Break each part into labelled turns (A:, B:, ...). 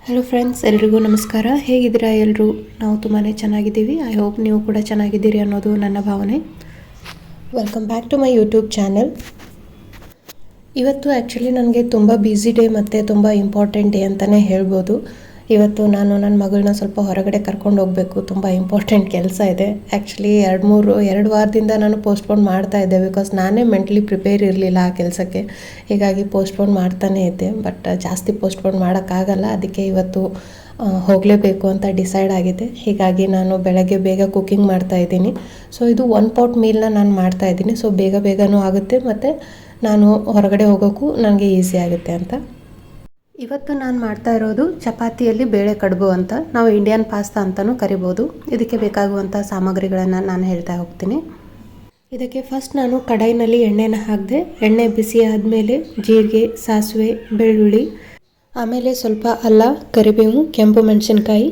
A: Hello friends, ಎಲ್ರಿಗೂ ನಮಸ್ಕಾರ. ಹೇಗಿದ್ದೀರಾ ಎಲ್ಲರೂ? ನಾವು ತುಂಬಾ ಚೆನ್ನಾಗಿದ್ದೀವಿ. ಐ ಹೋಪ್ ನೀವು ಕೂಡ ಚೆನ್ನಾಗಿದ್ದೀರಿ ಅನ್ನೋದು ನನ್ನ ಭಾವನೆ. Welcome back to my YouTube channel. ಇವತ್ತು ಆ್ಯಕ್ಚುಲಿ ನನಗೆ ತುಂಬ ಬ್ಯುಸಿ ಡೇ ಮತ್ತು ತುಂಬ ಇಂಪಾರ್ಟೆಂಟ್ ಡೇ ಅಂತಲೇ ಹೇಳ್ಬೋದು. ಇವತ್ತು ನಾನು ನನ್ನ ಮಗಳನ್ನ ಸ್ವಲ್ಪ ಹೊರಗಡೆ ಕರ್ಕೊಂಡು ಹೋಗಬೇಕು. ತುಂಬ ಇಂಪಾರ್ಟೆಂಟ್ ಕೆಲಸ ಇದೆ. ಆ್ಯಕ್ಚುಲಿ ಎರಡು ವಾರದಿಂದ ನಾನು ಪೋಸ್ಟ್ಪೋನ್ ಮಾಡ್ತಾ ಇದ್ದೆ, ಬಿಕಾಸ್ ನಾನೇ ಮೆಂಟಲಿ ಪ್ರಿಪೇರ್ ಇರಲಿಲ್ಲ ಆ ಕೆಲಸಕ್ಕೆ. ಹೀಗಾಗಿ ಪೋಸ್ಟ್ಪೋನ್ ಮಾಡ್ತಾನೇ ಇದ್ದೆ. ಬಟ್ ಜಾಸ್ತಿ ಪೋಸ್ಟ್ಪೋನ್ ಮಾಡೋಕ್ಕಾಗಲ್ಲ. ಅದಕ್ಕೆ ಇವತ್ತು ಹೋಗಲೇಬೇಕು ಅಂತ ಡಿಸೈಡ್ ಆಗಿದೆ. ಹೀಗಾಗಿ ನಾನು ಬೆಳಗ್ಗೆ ಬೇಗ ಕುಕ್ಕಿಂಗ್ ಮಾಡ್ತಾಯಿದ್ದೀನಿ. ಸೊ ಇದು 1 ಪಾಟ್ ಮೀಲ್ನ ನಾನು ಮಾಡ್ತಾಯಿದ್ದೀನಿ. ಸೊ ಬೇಗನೂ ಆಗುತ್ತೆ ಮತ್ತು ನಾನು ಹೊರಗಡೆ ಹೋಗೋಕ್ಕೂ ನನಗೆ ಈಸಿ ಆಗುತ್ತೆ ಅಂತ. ಇವತ್ತು ನಾನು ಮಾಡ್ತಾ ಇರೋದು ಚಪಾತಿಯಲ್ಲಿ ಬೇಳೆ ಕಡುಬು ಅಂತ, ನಾವು ಇಂಡಿಯನ್ ಪಾಸ್ತಾ ಅಂತಲೂ ಕರಿಬೋದು. ಇದಕ್ಕೆ ಬೇಕಾಗುವಂಥ ಸಾಮಗ್ರಿಗಳನ್ನು ನಾನು ಹೇಳ್ತಾ ಹೋಗ್ತೀನಿ. ಇದಕ್ಕೆ ಫಸ್ಟ್ ನಾನು ಕಡಾಯಿನಲ್ಲಿ ಎಣ್ಣೆನ ಹಾಕಿದೆ. ಎಣ್ಣೆ ಬಿಸಿ ಆದಮೇಲೆ ಜೀರಿಗೆ, ಸಾಸಿವೆ, ಬೆಳ್ಳುಳ್ಳಿ, ಆಮೇಲೆ ಸ್ವಲ್ಪ ಅಲ್ಲ, ಕರಿಬೇವು, ಕೆಂಪು ಮೆಣಸಿನ್ಕಾಯಿ.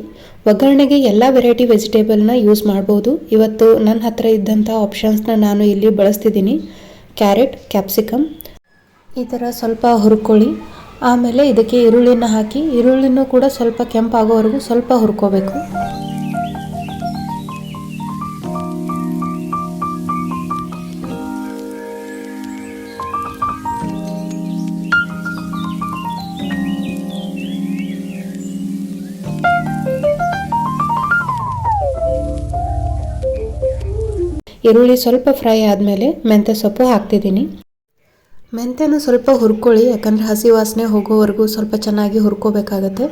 A: ಒಗ್ಗರಣೆಗೆ ಎಲ್ಲ ವೆರೈಟಿ ವೆಜಿಟೇಬಲ್ನ ಯೂಸ್ ಮಾಡ್ಬೋದು. ಇವತ್ತು ನನ್ನ ಹತ್ರ ಇದ್ದಂಥ ಆಪ್ಷನ್ಸ್ನ ನಾನು ಇಲ್ಲಿ ಬಳಸ್ತಿದ್ದೀನಿ. ಕ್ಯಾರೆಟ್, ಕ್ಯಾಪ್ಸಿಕಮ್ ಈ ಥರ ಸ್ವಲ್ಪ ಹುರ್ಕೊಳ್ಳಿ. ಆಮೇಲೆ ಇದಕ್ಕೆ ಈರುಳ್ಳಿನ ಹಾಕಿ, ಈರುಳ್ಳಿನೂ ಕೂಡ ಸ್ವಲ್ಪ ಕೆಂಪಾಗೋವರೆಗೂ ಸ್ವಲ್ಪ ಹುರ್ಕೋಬೇಕು. ಈರುಳ್ಳಿ ಸ್ವಲ್ಪ ಫ್ರೈ ಆದಮೇಲೆ ಮೆಂತ್ಯ ಸೊಪ್ಪು ಹಾಕ್ತಿದ್ದೀನಿ. ಮೆಂತ್ಯನ ಸ್ವಲ್ಪ ಹುರ್ಕೊಳ್ಳಿ, ಯಾಕಂದರೆ ಹಸಿ ವಾಸನೆ ಹೋಗೋವರೆಗೂ ಸ್ವಲ್ಪ ಚೆನ್ನಾಗಿ ಹುರ್ಕೋಬೇಕಾಗತ್ತೆ.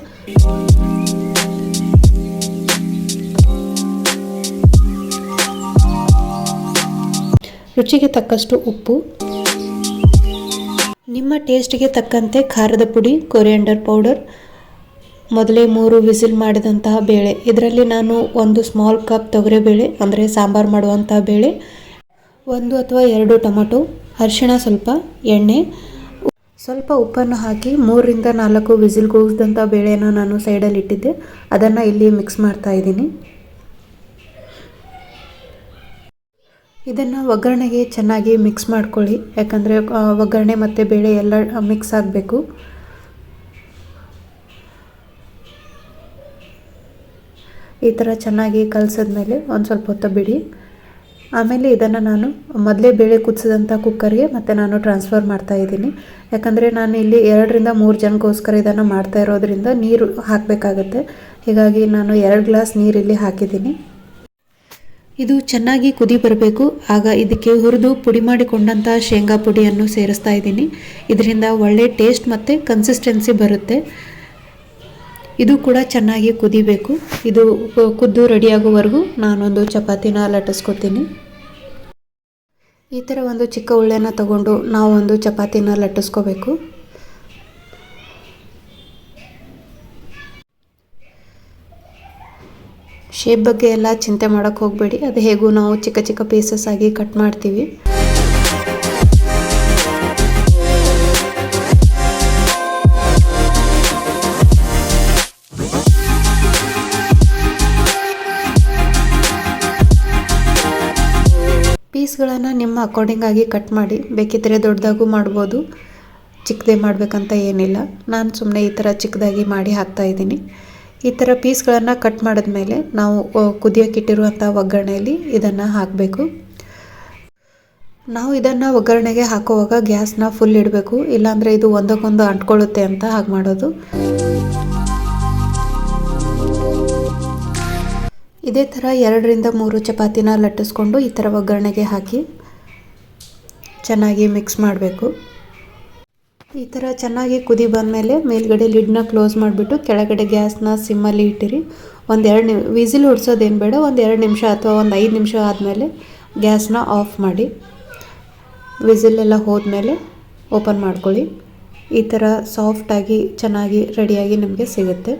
A: ರುಚಿಗೆ ತಕ್ಕಷ್ಟು ಉಪ್ಪು, ನಿಮ್ಮ ಟೇಸ್ಟ್ಗೆ ತಕ್ಕಂತೆ ಖಾರದ ಪುಡಿ, ಕೊರಿಯಂಡರ್ ಪೌಡರ್, ಮೊದಲೇ 3 ವಿಸಿಲ್ ಮಾಡಿದಂತಹ ಬೇಳೆ. ಇದರಲ್ಲಿ ನಾನು 1 ಸ್ಮಾಲ್ ಕಪ್ ತೊಗರಿಬೇಳೆ ಅಂದರೆ ಸಾಂಬಾರು ಮಾಡುವಂಥ ಬೇಳೆ, 1 ಅಥವಾ 2 ಟೊಮೊಟೊ, ಅರಿಶಿಣ, ಸ್ವಲ್ಪ ಎಣ್ಣೆ, ಸ್ವಲ್ಪ ಉಪ್ಪನ್ನು ಹಾಕಿ 3 ರಿಂದ 4 ವಿಸಿಲ್ ಕೂಗಿಸಿದಂಥ ಬೇಳೆನ ನಾನು ಸೈಡಲ್ಲಿ ಇಟ್ಟಿದ್ದೆ. ಅದನ್ನು ಇಲ್ಲಿ ಮಿಕ್ಸ್ ಮಾಡ್ತಾ ಇದ್ದೀನಿ. ಇದನ್ನು ಒಗ್ಗರಣೆಗೆ ಚೆನ್ನಾಗಿ ಮಿಕ್ಸ್ ಮಾಡ್ಕೊಳ್ಳಿ, ಯಾಕಂದರೆ ಒಗ್ಗರಣೆ ಮತ್ತು ಬೇಳೆ ಎಲ್ಲ ಮಿಕ್ಸ್ ಆಗಬೇಕು. ಈ ಥರ ಚೆನ್ನಾಗಿ ಕಲಸಿದ್ಮೇಲೆ ಒಂದು ಸ್ವಲ್ಪ ಹೊತ್ತು ಬಿಡಿ. ಆಮೇಲೆ ಇದನ್ನು ನಾನು ಮೊದಲೇ ಬೇಳೆ ಕುದಿಸಿದಂಥ ಕುಕ್ಕರ್ಗೆ ಮತ್ತು ನಾನು ಟ್ರಾನ್ಸ್ಫರ್ ಮಾಡ್ತಾ ಇದ್ದೀನಿ. ಯಾಕಂದರೆ ನಾನು ಇಲ್ಲಿ 2 ರಿಂದ 3 ಜನಕ್ಕೋಸ್ಕರ ಇದನ್ನು ಮಾಡ್ತಾ ಇರೋದ್ರಿಂದ ನೀರು ಹಾಕಬೇಕಾಗತ್ತೆ. ಹೀಗಾಗಿ ನಾನು 2 ಗ್ಲಾಸ್ ನೀರಿಲ್ಲಿ ಹಾಕಿದ್ದೀನಿ. ಇದು ಚೆನ್ನಾಗಿ ಕುದಿ ಬರಬೇಕು. ಆಗ ಇದಕ್ಕೆ ಹುರಿದು ಪುಡಿ ಮಾಡಿಕೊಂಡಂಥ ಶೇಂಗಾ ಪುಡಿಯನ್ನು ಸೇರಿಸ್ತಾ ಇದ್ದೀನಿ. ಇದರಿಂದ ಒಳ್ಳೆ ಟೇಸ್ಟ್ ಮತ್ತು ಕನ್ಸಿಸ್ಟೆನ್ಸಿ ಬರುತ್ತೆ. ಇದು ಕೂಡ ಚೆನ್ನಾಗಿ ಕುದಿಬೇಕು. ಇದು ಕುದ್ದು ರೆಡಿಯಾಗೋವರೆಗೂ ನಾನೊಂದು ಚಪಾತಿನ ಲಟ್ಟಿಸ್ಕೊತೀನಿ. ಈ ಥರ ಒಂದು ಚಿಕ್ಕ ಉಳ್ಳೆನ ತಗೊಂಡು ನಾವು ಒಂದು ಚಪಾತಿನ ಲಟ್ಟಿಸ್ಕೋಬೇಕು. ಶೇಪ್ ಬಗ್ಗೆ ಎಲ್ಲ ಚಿಂತೆ ಮಾಡೋಕ್ಕೆ ಹೋಗಬೇಡಿ. ಅದು ಹೇಗೂ ನಾವು ಚಿಕ್ಕ ಚಿಕ್ಕ ಪೀಸಸ್ ಆಗಿ ಕಟ್ ಮಾಡ್ತೀವಿ. ಪೀಸ್ಗಳನ್ನು ನಿಮ್ಮ ಅಕಾರ್ಡಿಂಗಾಗಿ ಕಟ್ ಮಾಡಿ, ಬೇಕಿದ್ದರೆ ದೊಡ್ಡದಾಗೂ ಮಾಡ್ಬೋದು, ಚಿಕ್ಕದೇ ಮಾಡಬೇಕಂತ ಏನಿಲ್ಲ. ನಾನು ಸುಮ್ಮನೆ ಈ ಥರ ಚಿಕ್ಕದಾಗಿ ಮಾಡಿ ಹಾಕ್ತಾಯಿದ್ದೀನಿ. ಈ ಥರ ಪೀಸ್ಗಳನ್ನು ಕಟ್ ಮಾಡಿದ್ಮೇಲೆ ನಾವು ಕುದಿಯೋಕ್ಕಿಟ್ಟಿರುವಂಥ ಒಗ್ಗರಣೆಯಲ್ಲಿ ಇದನ್ನು ಹಾಕಬೇಕು. ನಾವು ಇದನ್ನು ಒಗ್ಗರಣೆಗೆ ಹಾಕುವಾಗ ಗ್ಯಾಸ್ನ ಫುಲ್ ಇಡಬೇಕು, ಇಲ್ಲಾಂದರೆ ಇದು ಒಂದಕ್ಕೊಂದು ಅಂಟ್ಕೊಳ್ಳುತ್ತೆ ಅಂತ ಹಾಗೆ ಮಾಡೋದು. ಇದೇ ಥರ 2 ರಿಂದ 3 ಚಪಾತಿನ ಲಟ್ಟಿಸ್ಕೊಂಡು ಈ ಥರ ಒಗ್ಗರಣೆಗೆ ಹಾಕಿ ಚೆನ್ನಾಗಿ ಮಿಕ್ಸ್ ಮಾಡಬೇಕು. ಈ ಥರ ಚೆನ್ನಾಗಿ ಕುದಿ ಬಂದಮೇಲೆ ಮೇಲ್ಗಡೆ ಲಿಡ್ನ ಕ್ಲೋಸ್ ಮಾಡಿಬಿಟ್ಟು ಕೆಳಗಡೆ ಗ್ಯಾಸ್ನ ಸಿಮ್ಮಲ್ಲಿ ಇಟ್ಟಿರಿ. 1-2 ವಿಸಿಲ್ ಹೊಡ್ಸೋದೇನು ಬೇಡ. 1-2 ನಿಮಿಷ ಅಥವಾ 5 ನಿಮಿಷ ಆದಮೇಲೆ ಗ್ಯಾಸ್ನ ಆಫ್ ಮಾಡಿ, ವಿಸಿಲೆಲ್ಲ ಹೋದ್ಮೇಲೆ ಓಪನ್ ಮಾಡ್ಕೊಳ್ಳಿ. ಈ ಥರ ಸಾಫ್ಟಾಗಿ ಚೆನ್ನಾಗಿ ರೆಡಿಯಾಗಿ ನಿಮಗೆ ಸಿಗುತ್ತೆ.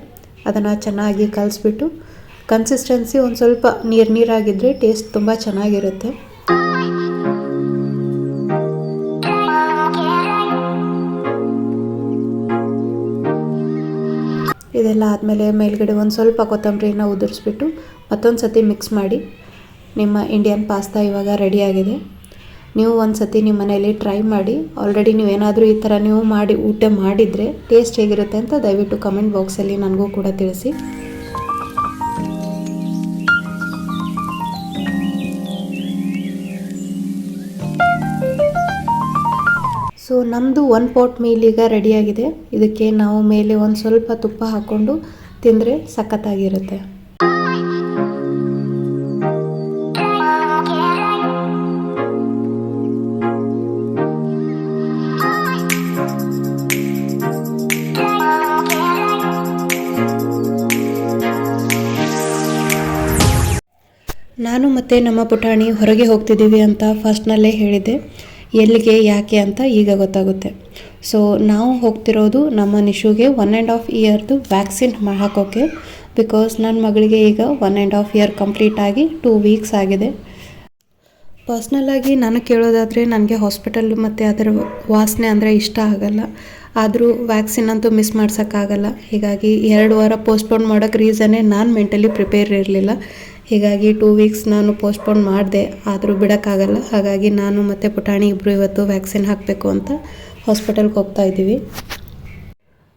A: ಅದನ್ನು ಚೆನ್ನಾಗಿ ಕಲಿಸ್ಬಿಟ್ಟು, ಕನ್ಸಿಸ್ಟೆನ್ಸಿ ಒಂದು ಸ್ವಲ್ಪ ನೀರಾಗಿದ್ದರೆ ಟೇಸ್ಟ್ ತುಂಬ ಚೆನ್ನಾಗಿರುತ್ತೆ. ಇದೆಲ್ಲ ಆದಮೇಲೆ ಮೇಲ್ಗಡೆ ಒಂದು ಸ್ವಲ್ಪ ಕೊತ್ತಂಬರಿನ ಉದುರಿಸ್ಬಿಟ್ಟು ಮತ್ತೊಂದು ಸತಿ ಮಿಕ್ಸ್ ಮಾಡಿ. ನಿಮ್ಮ ಇಂಡಿಯನ್ ಪಾಸ್ತಾ ಇವಾಗ ರೆಡಿಯಾಗಿದೆ. ನೀವು ಒಂದು ಸತಿ ನಿಮ್ಮ ಮನೆಯಲ್ಲಿ ಟ್ರೈ ಮಾಡಿ. ಆಲ್ರೆಡಿ ನೀವೇನಾದರೂ ಈ ಥರ ನೀವು ಮಾಡಿ ಊಟ ಮಾಡಿದರೆ ಟೇಸ್ಟ್ ಹೇಗಿರುತ್ತೆ ಅಂತ ದಯವಿಟ್ಟು ಕಮೆಂಟ್ ಬಾಕ್ಸಲ್ಲಿ ನನಗೂ ಕೂಡ ತಿಳಿಸಿ. ಸೊ ನಮ್ಮದು 1 ಪಾಟ್ ಮೀಲ್ ಈಗ ರೆಡಿಯಾಗಿದೆ. ಇದಕ್ಕೆ ನಾವು ಮೇಲೆ ಒಂದು ಸ್ವಲ್ಪ ತುಪ್ಪ ಹಾಕ್ಕೊಂಡು ತಿಂದರೆ ಸಖತ್ತಾಗಿರುತ್ತೆ. ನಾನು ಮತ್ತು ನಮ್ಮ ಪುಟಾಣಿ ಹೊರಗೆ ಹೋಗ್ತಿದ್ದೀವಿ ಅಂತ ಫಸ್ಟ್ನಲ್ಲೇ ಹೇಳಿದ್ದೆ. ಎಲ್ಲಿಗೆ ಯಾಕೆ ಅಂತ ಈಗ ಗೊತ್ತಾಗುತ್ತೆ. ಸೊ ನಾವು ಹೋಗ್ತಿರೋದು ನಮ್ಮ ನಿಶುಗೆ 1.5 ಇಯರ್ದು ವ್ಯಾಕ್ಸಿನ್ ಹಾಕೋಕ್ಕೆ. ಬಿಕಾಸ್ ನನ್ನ ಮಗಳಿಗೆ ಈಗ 1.5 ಇಯರ್ ಕಂಪ್ಲೀಟ್ ಆಗಿ 2 ವೀಕ್ಸ್ ಆಗಿದೆ. ಪರ್ಸ್ನಲಾಗಿ ನಾನು ಕೇಳೋದಾದರೆ ನನಗೆ ಹಾಸ್ಪಿಟಲ್ ಮತ್ತು ಅದರ ವಾಸನೆ ಅಂದರೆ ಇಷ್ಟ ಆಗಲ್ಲ. ಆದರೂ ವ್ಯಾಕ್ಸಿನ್ ಅಂತೂ ಮಿಸ್ ಮಾಡ್ಸೋಕ್ಕಾಗಲ್ಲ. ಹೀಗಾಗಿ 2 ವಾರ ಪೋಸ್ಟ್ಪೋನ್ ಮಾಡೋಕ್ಕೆ ರೀಸನ್ನೇ ನಾನು ಮೆಂಟಲಿ ಪ್ರಿಪೇರ್ ಇರಲಿಲ್ಲ. ಹೀಗಾಗಿ 2 ವೀಕ್ಸ್ ನಾನು ಪೋಸ್ಟ್ಪೋನ್ ಮಾಡಿದೆ, ಆದರೂ ಬಿಡೋಕ್ಕಾಗಲ್ಲ. ಹಾಗಾಗಿ ನಾನು ಮತ್ತು ಪುಟಾಣಿ ಇಬ್ಬರು ಇವತ್ತು ವ್ಯಾಕ್ಸಿನ್ ಹಾಕಬೇಕು ಅಂತ ಹಾಸ್ಪಿಟಲ್ಗೆ ಹೋಗ್ತಾ ಇದ್ದೀವಿ.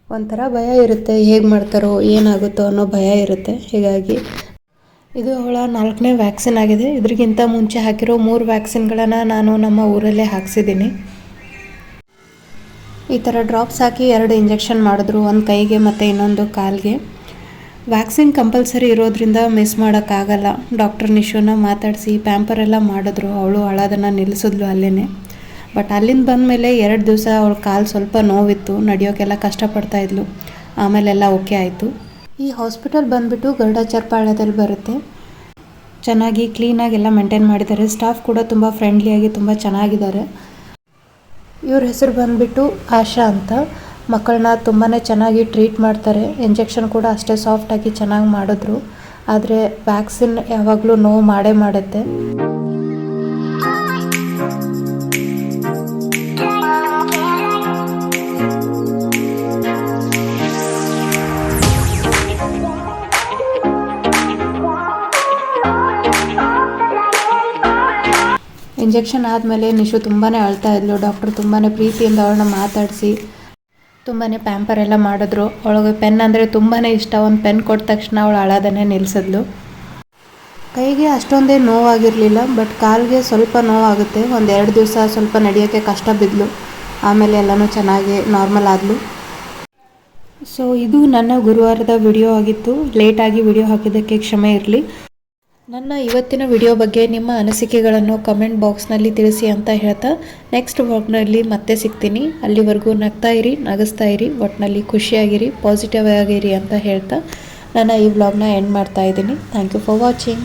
A: ಒಂಥರ ಭಯ ಇರುತ್ತೆ, ಹೇಗೆ ಮಾಡ್ತಾರೋ ಏನಾಗುತ್ತೋ ಅನ್ನೋ ಭಯ ಇರುತ್ತೆ. ಹೀಗಾಗಿ ಇದು ಅವಳ 4ನೇ ವ್ಯಾಕ್ಸಿನ್ ಆಗಿದೆ. ಇದ್ರಿಗಿಂತ ಮುಂಚೆ ಹಾಕಿರೋ 3 ವ್ಯಾಕ್ಸಿನ್ಗಳನ್ನು ನಾನು ನಮ್ಮ ಊರಲ್ಲೇ ಹಾಕ್ಸಿದ್ದೀನಿ. ಈ ಥರ ಡ್ರಾಪ್ಸ್ ಹಾಕಿ 2 ಇಂಜೆಕ್ಷನ್ ಮಾಡಿದ್ರು, ಒಂದು ಕೈಗೆ ಮತ್ತು ಇನ್ನೊಂದು ಕಾಲಿಗೆ. ವ್ಯಾಕ್ಸಿನ್ ಕಂಪಲ್ಸರಿ ಇರೋದ್ರಿಂದ ಮಿಸ್ ಮಾಡೋಕ್ಕಾಗಲ್ಲ. ಡಾಕ್ಟರ್ ನಿಶುನ ಮಾತಾಡಿಸಿ ಪ್ಯಾಂಪರೆಲ್ಲ ಮಾಡಿದ್ರು. ಅವಳು ಅಳೋದನ್ನು ನಿಲ್ಲಿಸಿದ್ಲು ಅಲ್ಲೇ. ಬಟ್ ಅಲ್ಲಿಂದ ಬಂದಮೇಲೆ 2 ದಿವಸ ಅವಳ ಕಾಲು ಸ್ವಲ್ಪ ನೋವಿತ್ತು, ನಡೆಯೋಕ್ಕೆಲ್ಲ ಕಷ್ಟಪಡ್ತಾಯಿದ್ಲು. ಆಮೇಲೆಲ್ಲ ಓಕೆ ಆಯಿತು. ಈ ಹಾಸ್ಪಿಟಲ್ ಬಂದುಬಿಟ್ಟು ಗರುಡಾಚಾರ್ಪಾಳ್ಯದಲ್ಲಿ ಬರುತ್ತೆ. ಚೆನ್ನಾಗಿ ಕ್ಲೀನಾಗೆಲ್ಲ ಮೇಂಟೈನ್ ಮಾಡಿದ್ದಾರೆ. ಸ್ಟಾಫ್ ಕೂಡ ತುಂಬ ಫ್ರೆಂಡ್ಲಿಯಾಗಿ ತುಂಬ ಚೆನ್ನಾಗಿದ್ದಾರೆ. ಇವ್ರ ಹೆಸರು ಬಂದುಬಿಟ್ಟು ಆಶಾ ಅಂತ. ಮಕ್ಕಳನ್ನ ತುಂಬಾ ಚೆನ್ನಾಗಿ ಟ್ರೀಟ್ ಮಾಡ್ತಾರೆ. ಇಂಜೆಕ್ಷನ್ ಕೂಡ ಅಷ್ಟೇ ಸಾಫ್ಟಾಗಿ ಚೆನ್ನಾಗಿ ಮಾಡಿದ್ರು. ಆದರೆ ವ್ಯಾಕ್ಸಿನ್ ಯಾವಾಗಲೂ ನೋವು ಮಾಡೇ ಮಾಡುತ್ತೆ. ಇಂಜೆಕ್ಷನ್ ಆದಮೇಲೆ ನಿಶು ತುಂಬಾ ಅಳ್ತಾ ಇದ್ಲು. ಡಾಕ್ಟ್ರು ತುಂಬಾ ಪ್ರೀತಿಯಿಂದ ಅವಳನ್ನ ಮಾತಾಡಿಸಿ ತುಂಬಾ ಪ್ಯಾಂಪರೆಲ್ಲ ಮಾಡಿದ್ರು. ಅವಳಿಗೆ ಪೆನ್ ಅಂದರೆ ತುಂಬಾ ಇಷ್ಟ. ಒಂದು ಪೆನ್ ಕೊಟ್ಟ ತಕ್ಷಣ ಅವಳು ಅಳೋದನ್ನೇ ನಿಲ್ಲಿಸಿದ್ಲು. ಕೈಗೆ ಅಷ್ಟೊಂದೇ ನೋವಾಗಿರಲಿಲ್ಲ, ಬಟ್ ಕಾಲಿಗೆ ಸ್ವಲ್ಪ ನೋವಾಗುತ್ತೆ. 1-2 ದಿವಸ ಸ್ವಲ್ಪ ನಡೆಯೋಕ್ಕೆ ಕಷ್ಟ ಬಿದ್ಲು. ಆಮೇಲೆ ಎಲ್ಲನೂ ಚೆನ್ನಾಗಿ ನಾರ್ಮಲ್ ಆದಳು. ಸೊ ಇದು ನನ್ನ ಗುರುವಾರದ ವಿಡಿಯೋ ಆಗಿತ್ತು. ಲೇಟಾಗಿ ವಿಡಿಯೋ ಹಾಕಿದ್ದಕ್ಕೆ ಕ್ಷಮೆ ಇರಲಿ. ನನ್ನ ಇವತ್ತಿನ ವಿಡಿಯೋ ಬಗ್ಗೆ ನಿಮ್ಮ ಅನಿಸಿಕೆಗಳನ್ನು ಕಮೆಂಟ್ ಬಾಕ್ಸ್ನಲ್ಲಿ ತಿಳಿಸಿ ಅಂತ ಹೇಳ್ತಾ ನೆಕ್ಸ್ಟ್ ವ್ಲಾಗ್ನಲ್ಲಿ ಮತ್ತೆ ಸಿಗ್ತೀನಿ. ಅಲ್ಲಿವರೆಗೂ ನಗ್ತಾ ಇರಿ, ನಗಿಸ್ತಾ ಇರಿ, ಒಟ್ಟಿನಲ್ಲಿ ಖುಷಿಯಾಗಿರಿ, ಪಾಸಿಟಿವ್ ಆಗಿರಿ ಅಂತ ಹೇಳ್ತಾ ನನ್ನ ಈ ವ್ಲಾಗ್ನ ಎಂಡ್ ಮಾಡ್ತಾ ಇದ್ದೀನಿ. Thank you for watching.